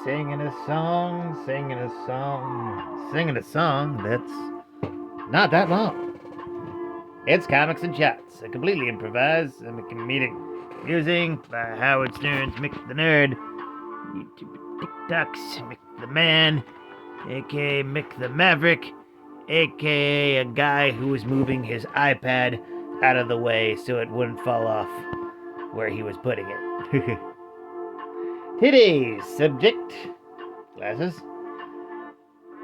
Singing a song, singing a song, singing a song that's not that long. It's Comics and Chats, a completely improvised and comedic musing by Howard Stern's Mick the Nerd, YouTube TikToks, Mick the Man, aka Mick the Maverick, aka a guy who was moving his iPad out of the way so it wouldn't fall off where he was putting it. Today's subject, glasses,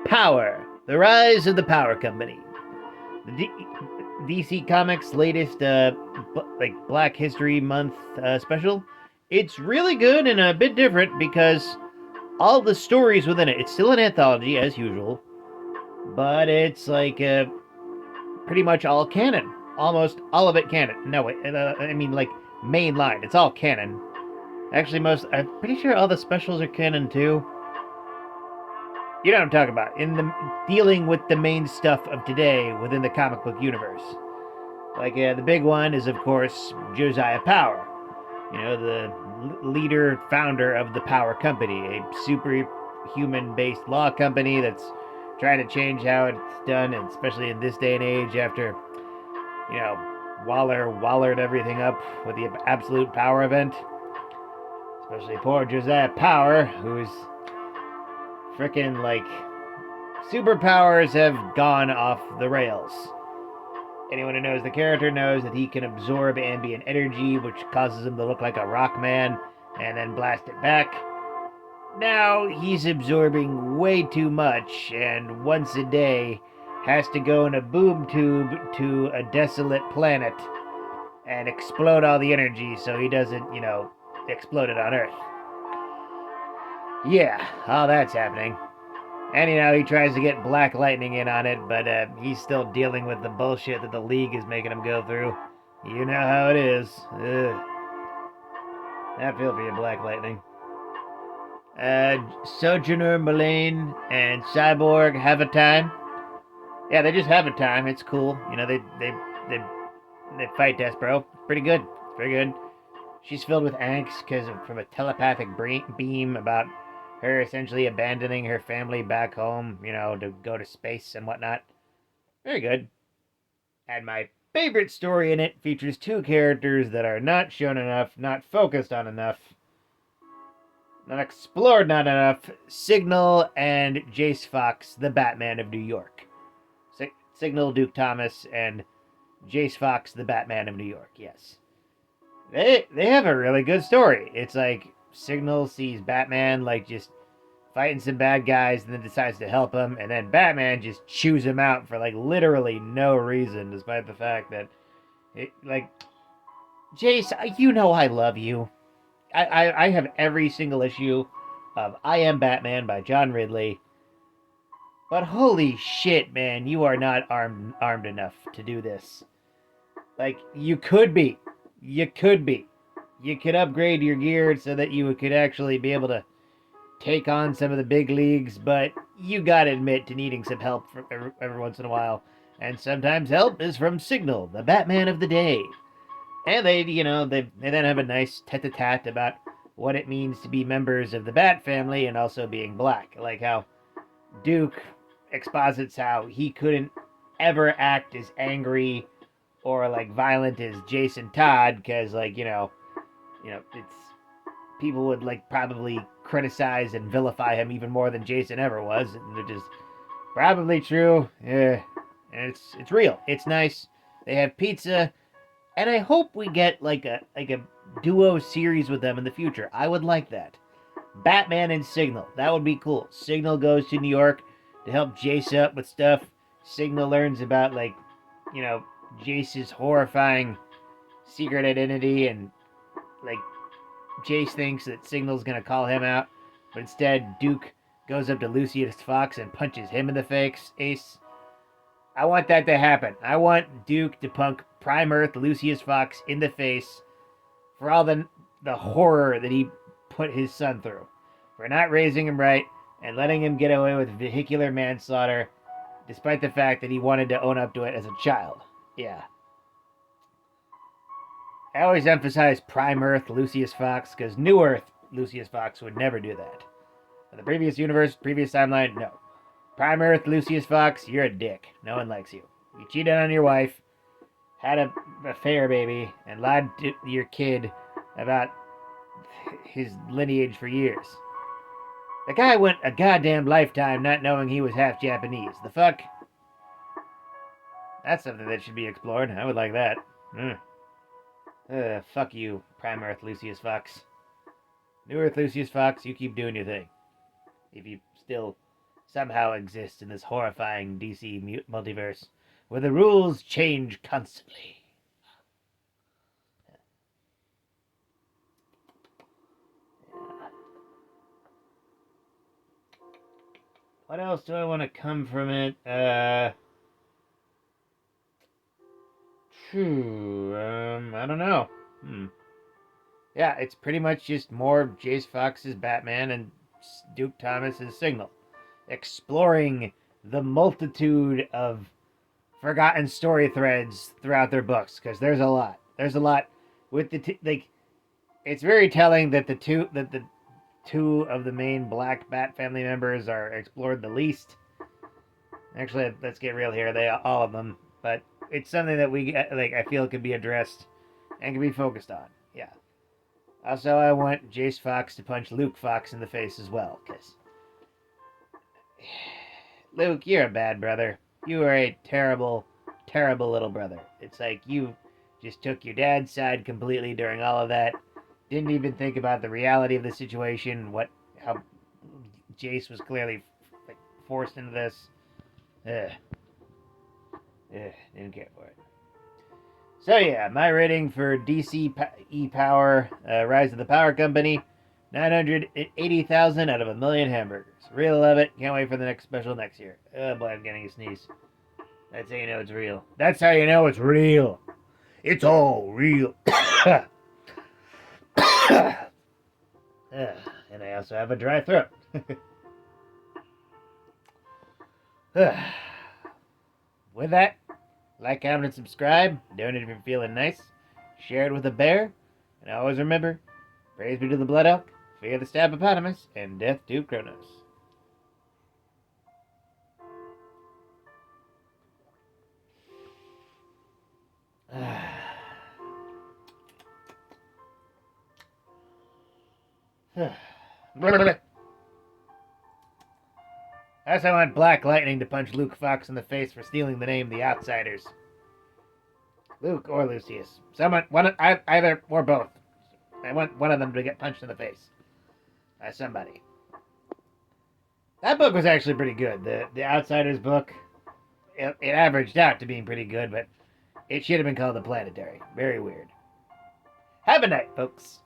Power, the rise of the Power Company. The DC Comics latest Black History Month special. It's really good and a bit different because all the stories within it. It's still an anthology as usual, but it's pretty much all canon. Almost all of it canon. No, I mean like main line. It's all canon. Actually, I'm pretty sure all the specials are canon too. You know what I'm talking about. In the dealing with the main stuff of today within the comic book universe. The big one is, of course, Josiah Power. You know, the leader, founder of the Power Company, a superhuman-based law company that's trying to change how it's done, and especially in this day and age after, Waller wallered everything up with the Absolute Power event. Especially poor Josiah Power, who's freaking superpowers have gone off the rails. Anyone who knows the character knows that he can absorb ambient energy, which causes him to look like a rock man, and then blast it back. Now he's absorbing way too much, and once a day has to go in a boom tube to a desolate planet and explode all the energy so he doesn't, explode it on Earth. Yeah, all that's happening. And he tries to get Black Lightning in on it, but he's still dealing with the bullshit that the League is making him go through. You know how it is. Ugh. I feel for you, Black Lightning. Sojourner Mullane and Cyborg have a time. Yeah, they just have a time. It's cool. They fight Despero. Pretty good. Very good. She's filled with angst from a telepathic beam about her essentially abandoning her family back home, to go to space and whatnot. Very good. And my favorite story in it features two characters that are not shown enough, not focused on enough, not explored not enough. Signal and Jace Fox, the Batman of New York. Signal, Duke Thomas, and Jace Fox, the Batman of New York, yes. They have a really good story. It's like Signal sees Batman just fighting some bad guys and then decides to help him, and then Batman just chews him out for literally no reason, despite the fact that Jace, I love you. I have every single issue of I Am Batman by John Ridley, but holy shit, man, you are not armed enough to do this. You could be. You could upgrade your gear so that you could actually be able to take on some of the big leagues, but you gotta admit to needing some help every once in a while. And sometimes help is from Signal, the Batman of the day. And they then have a nice tete-a-tete about what it means to be members of the Bat family and also being black. Like how Duke exposits how he couldn't ever act as angry or violent as Jason Todd because it's people would probably criticize and vilify him even more than Jason ever was, which is probably true. Yeah, and it's real. It's nice. They have pizza, and I hope we get a duo series with them in the future. I would like that. Batman and Signal. That would be cool. Signal goes to New York to help Jace up with stuff. Signal learns about Jace's horrifying secret identity, and Jace thinks that Signal's gonna call him out, but instead Duke goes up to Lucius Fox and punches him in the face. I want that to happen. I want Duke to punk Prime Earth Lucius Fox in the face for all the horror that he put his son through, for not raising him right and letting him get away with vehicular manslaughter, despite the fact that he wanted to own up to it as a child. Yeah. I always emphasize Prime Earth Lucius Fox because New Earth Lucius Fox would never do that. In the previous universe, previous timeline, no. Prime Earth, Lucius Fox, you're a dick. No one likes you. You cheated on your wife, had a affair, baby, and lied to your kid about his lineage for years. The guy went a goddamn lifetime not knowing he was half Japanese. The fuck? That's something that should be explored. I would like that. Fuck you, Prime Earth Lucius Fox. New Earth Lucius Fox, you keep doing your thing. If you still somehow exist in this horrifying DC multiverse where the rules change constantly. What else do I want to come from it? I don't know. Yeah, it's pretty much just more of Jace Fox's Batman and Duke Thomas's Signal. Exploring the multitude of forgotten story threads throughout their books, because there's a lot. There's a lot with the it's very telling that the two of the main Black Bat family members are explored the least. Actually, let's get real here. They all of them, but it's something that I feel could be addressed and can be focused on. Yeah. Also, I want Jace Fox to punch Luke Fox in the face as well, because Luke, you're a bad brother. You are a terrible, terrible little brother. It's like you just took your dad's side completely during all of that. Didn't even think about the reality of the situation. How Jace was clearly forced into this. Didn't care for it. So yeah, my rating for DC E-Power, Rise of the Power Company, 980,000 out of 1,000,000 hamburgers. Really love it. Can't wait for the next special next year. Oh boy, I'm getting a sneeze. That's how you know it's real. That's how you know it's real. It's all real. And I also have a dry throat. With that, like, comment, and subscribe. Donate if you're feeling nice. Share it with a bear. And always remember, praise be to the Blood Elk, fear the Stabbopotamus, and death to Kronos. I also want Black Lightning to punch Luke Fox in the face for stealing the name The Outsiders. Luke or Lucius. Either or both. I want one of them to get punched in the face by somebody. That book was actually pretty good. The Outsiders book, it averaged out to being pretty good, but it should have been called The Planetary. Very weird. Have a night, folks.